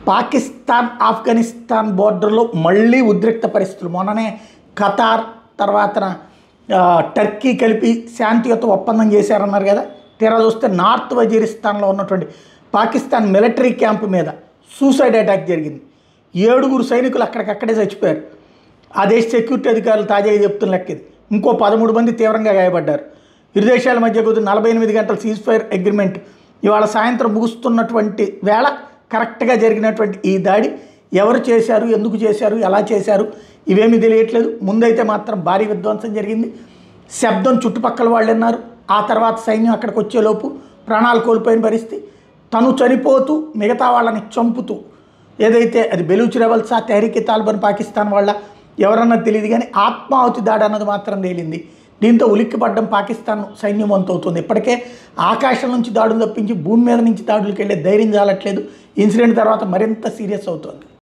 పాకిస్తాన్ ఆఫ్ఘనిస్తాన్ బోర్డర్లో మళ్ళీ ఉద్రిక్త పరిస్థితులు. మొన్ననే ఖతార్ తర్వాత టర్కీ కలిపి శాంతియుత ఒప్పందం చేశారన్నారు కదా. తీరా చూస్తే నార్త్ వజీరిస్తాన్లో ఉన్నటువంటి పాకిస్తాన్ మిలిటరీ క్యాంప్ మీద సూసైడ్ అటాక్ జరిగింది. 7 సైనికులు అక్కడికక్కడే చచ్చిపోయారు. ఆ దేశ సెక్యూరిటీ అధికారులు తాజాగా చెప్తున్న లెక్క ఇది. ఇంకో 13 మంది తీవ్రంగా గాయపడ్డారు. ఇరు దేశాల మధ్య కుదిరిన 48 గంటల సీజ్ ఫైర్ అగ్రిమెంట్ ఇవాళ సాయంత్రం ముగుస్తున్నటువంటి వేళ కరెక్ట్గా జరిగినటువంటి ఈ దాడి ఎవరు చేశారు, ఎందుకు చేశారు, ఎలా చేశారు ఇవేమీ తెలియట్లేదు. ముందైతే మాత్రం భారీ విధ్వంసం జరిగింది. శబ్దం చుట్టుపక్కల వాళ్ళు విన్నారు. ఆ తర్వాత సైన్యం అక్కడికి వచ్చేలోపు ప్రాణాలు కోల్పోయిన పరిస్థితి. తను చనిపోతూ మిగతా వాళ్ళని చంపుతూ ఏదైతే అది బెలూచ్ రెబల్సా, తెహ్రీక్ తాలిబాన్ పాకిస్తాన్ వాళ్ళ ఎవరన్నది తెలియదు, కానీ ఆత్మాహుతి దాడి అన్నది మాత్రం తేలింది. దీంతో ఉలిక్కిపడ్డం పాకిస్తాన్ సైన్యం వంతవుతుంది. ఇప్పటికే ఆకాశం నుంచి దాడులు తప్పించి భూమి మీద నుంచి దాడులకు వెళ్ళే ధైర్యం చాలట్లేదు. ఇన్సిడెంట్ తర్వాత మరింత సీరియస్ అవుతుంది.